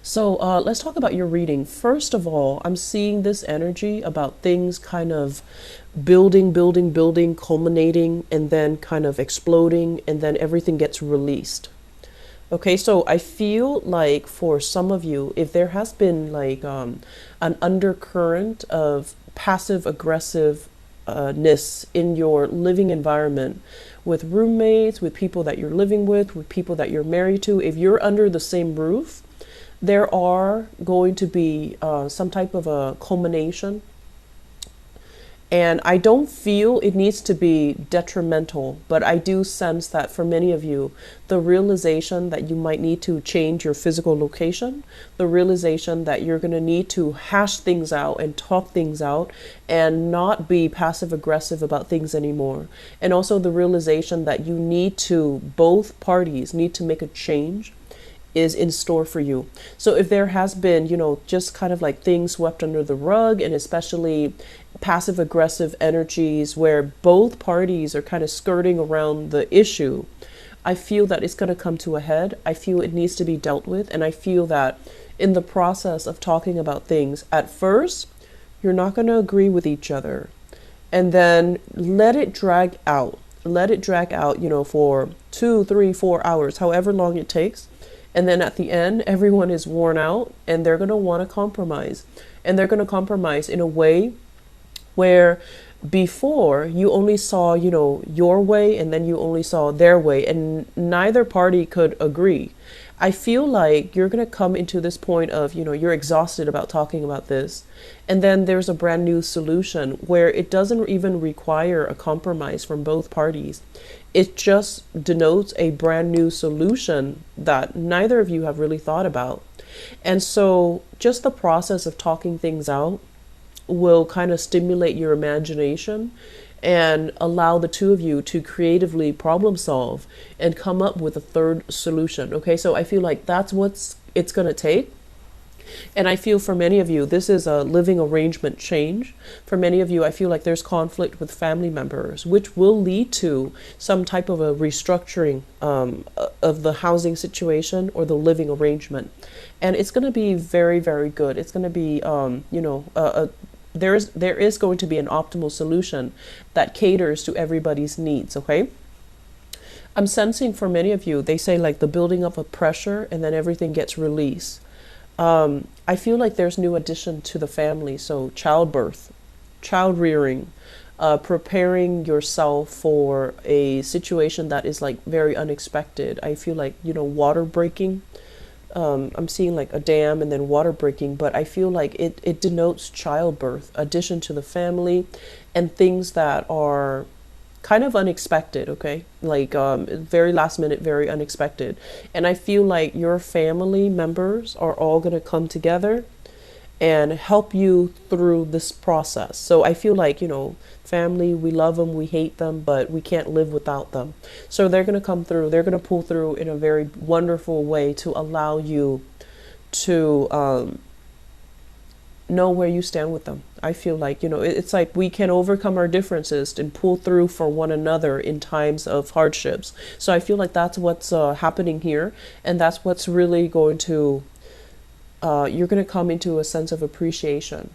So let's talk about your reading. First of all, I'm seeing this energy about things kind of building, culminating, and then kind of exploding, and then everything gets released. Okay, so I feel like for some of you, if there has been like an undercurrent of passive aggressive ness in your living environment with roommates, with people that you're living with people that you're married to, if you're under the same roof, there are going to be some type of a culmination. And I don't feel it needs to be detrimental, but I do sense that for many of you, the realization that you might need to change your physical location, the realization that you're going to need to hash things out and talk things out and not be passive aggressive about things anymore. And also the realization that you need to, both parties need to make a change is in store for you. So if there has been, just kind of like things swept under the rug, and especially passive aggressive energies where both parties are kind of skirting around the issue, I feel that it's going to come to a head. I feel it needs to be dealt with. And I feel that in the process of talking about things, at first, you're not going to agree with each other. And then let it drag out. Let it drag out, for 2, 3, 4 hours, however long it takes. And then at the end, everyone is worn out and they're going to want to compromise. And they're going to compromise in a way where before you only saw, your way, and then you only saw their way, and neither party could agree. I feel like you're going to come into this point of, you're exhausted about talking about this. And then there's a brand new solution where it doesn't even require a compromise from both parties. It just denotes a brand new solution that neither of you have really thought about. And so just the process of talking things out will kind of stimulate your imagination and allow the two of you to creatively problem solve and come up with a third solution. Okay, so I feel like that's what it's going to take. And I feel for many of you, this is a living arrangement change. For many of you, I feel like there's conflict with family members, which will lead to some type of a restructuring of the housing situation or the living arrangement. And it's going to be very, very good. It's going to be, there is going to be an optimal solution that caters to everybody's needs, okay? I'm sensing for many of you, they say like the building up of pressure and then everything gets released. I feel like there's new addition to the family. So childbirth, child rearing, preparing yourself for a situation that is like very unexpected. I feel like, water breaking. I'm seeing like a dam and then water breaking, but I feel like it denotes childbirth, addition to the family, and things that are kind of unexpected, okay? Like very last minute, very unexpected. And I feel like your family members are all going to come together and help you through this process. So I feel like, family, we love them, we hate them, but we can't live without them. So they're going to come through, they're going to pull through in a very wonderful way to allow you to know where you stand with them. I feel like, it's like we can overcome our differences and pull through for one another in times of hardships. So I feel like that's what's happening here. And that's what's really going to, you're going to come into a sense of appreciation,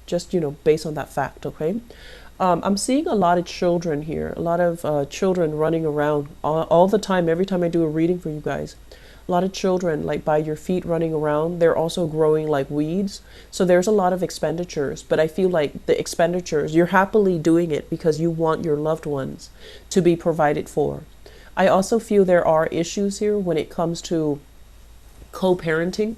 just, based on that fact. Okay. I'm seeing a lot of children here, a lot of children running around all the time. Every time I do a reading for you guys, a lot of children like by your feet running around. They're also growing like weeds. So there's a lot of expenditures, but I feel like the expenditures, you're happily doing it because you want your loved ones to be provided for. I also feel there are issues here when it comes to co-parenting.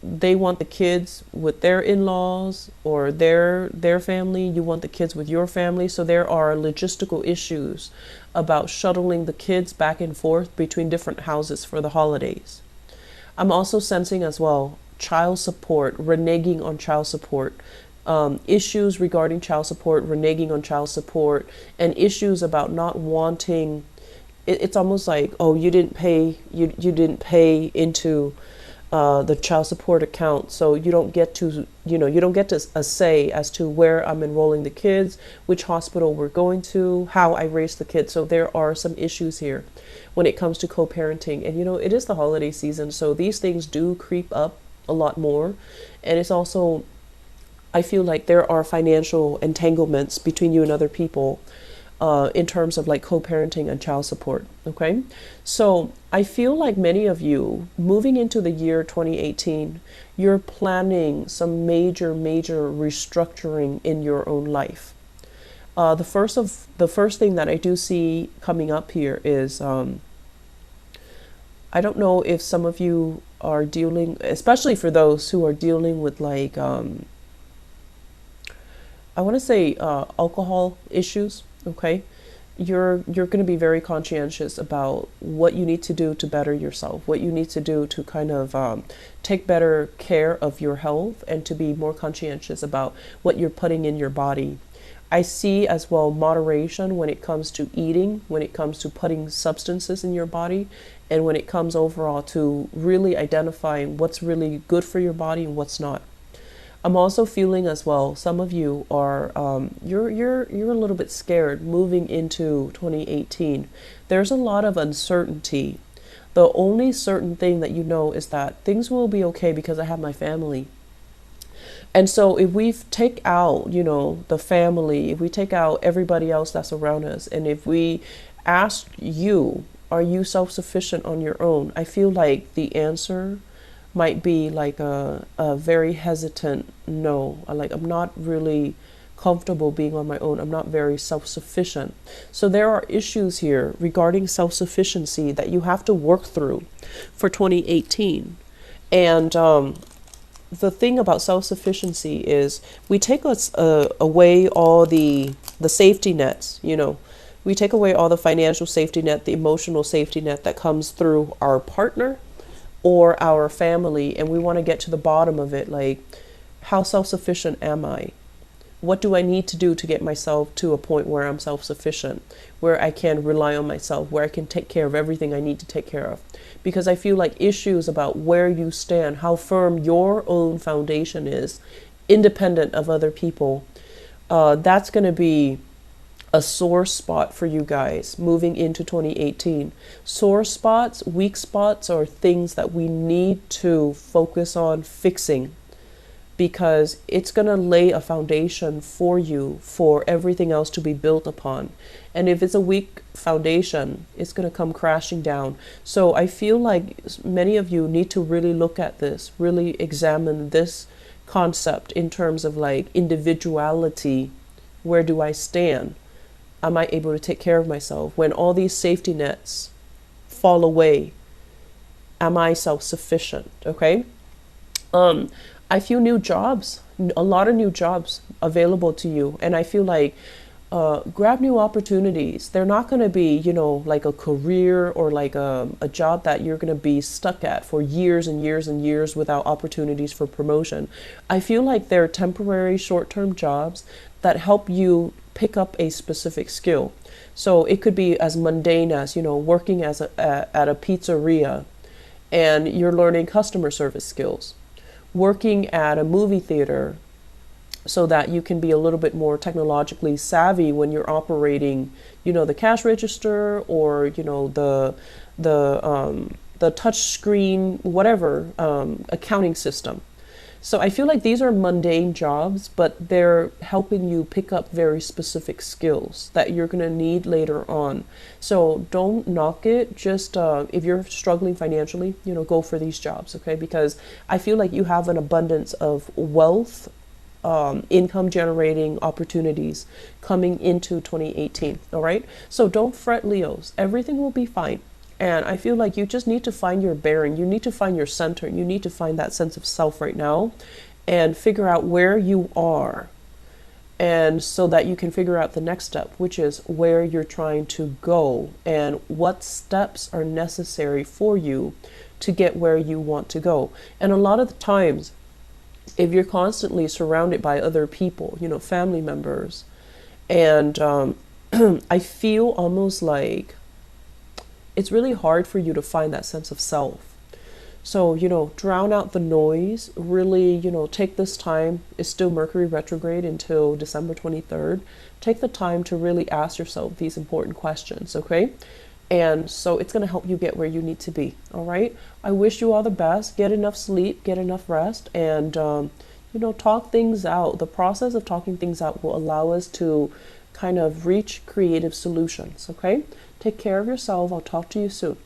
They want the kids with their in-laws or their family. You want the kids with your family. So there are logistical issues about shuttling the kids back and forth between different houses for the holidays. I'm also sensing as well child support, reneging on child support, issues regarding child support, reneging on child support, and issues about not wanting. It's almost like, oh, you didn't pay into the child support account. So you don't get to, you don't get to a say as to where I'm enrolling the kids, which hospital we're going to, how I raise the kids. So there are some issues here when it comes to co-parenting. And it is the holiday season, so these things do creep up a lot more. And it's also, I feel like there are financial entanglements between you and other people in terms of like co-parenting and child support. Okay. So I feel like many of you moving into the year 2018, you're planning some major restructuring in your own life. The first thing that I do see coming up here is, I don't know if some of you are dealing, especially for those who are dealing with like, I want to say alcohol issues. Okay, you're going to be very conscientious about what you need to do to better yourself, what you need to do to kind of take better care of your health, and to be more conscientious about what you're putting in your body. I see as well moderation when it comes to eating, when it comes to putting substances in your body, and when it comes overall to really identifying what's really good for your body and what's not. I'm also feeling as well, some of you are, you're a little bit scared moving into 2018. There's a lot of uncertainty. The only certain thing that you know is that things will be okay because I have my family. And so if we take out, the family, if we take out everybody else that's around us, and if we ask you, are you self-sufficient on your own? I feel like the answer might be like a very hesitant no. I'm not really comfortable being on my own. I'm not very self-sufficient. So there are issues here regarding self-sufficiency that you have to work through for 2018. And the thing about self-sufficiency is we take away all the safety nets, we take away all the financial safety net, the emotional safety net that comes through our partner or our family, and we want to get to the bottom of it. Like, how self-sufficient am I? What do I need to do to get myself to a point where I'm self-sufficient, where I can rely on myself, where I can take care of everything I need to take care of? Because I feel like issues about where you stand, how firm your own foundation is, independent of other people, that's going to be a sore spot for you guys moving into 2018. Sore spots, weak spots are things that we need to focus on fixing, because it's going to lay a foundation for you for everything else to be built upon. And if it's a weak foundation, it's going to come crashing down. So I feel like many of you need to really look at this, really examine this concept in terms of like individuality. Where do I stand? Am I able to take care of myself? When all these safety nets fall away, am I self-sufficient? Okay. I feel new jobs, a lot of new jobs available to you. And I feel like grab new opportunities. They're not going to be, like a career or like a job that you're going to be stuck at for years and years and years without opportunities for promotion. I feel like they're temporary short-term jobs that help you pick up a specific skill. So it could be as mundane as, working at a pizzeria and you're learning customer service skills, working at a movie theater so that you can be a little bit more technologically savvy when you're operating, the cash register or, the touch screen, whatever, accounting system. So I feel like these are mundane jobs, but they're helping you pick up very specific skills that you're going to need later on. So don't knock it. Just if you're struggling financially, go for these jobs, okay? Because I feel like you have an abundance of wealth, income generating opportunities coming into 2018, all right? So don't fret, Leos. Everything will be fine. And I feel like you just need to find your bearing. You need to find your center. You need to find that sense of self right now and figure out where you are. And so that you can figure out the next step, which is where you're trying to go and what steps are necessary for you to get where you want to go. And a lot of the times, if you're constantly surrounded by other people, family members, and I feel almost like it's really hard for you to find that sense of self. So, drown out the noise. Really, take this time. It's still Mercury retrograde until December 23rd. Take the time to really ask yourself these important questions, okay? And so it's going to help you get where you need to be, all right? I wish you all the best. Get enough sleep, get enough rest, and, talk things out. The process of talking things out will allow us to kind of reach creative solutions, okay? Take care of yourself. I'll talk to you soon.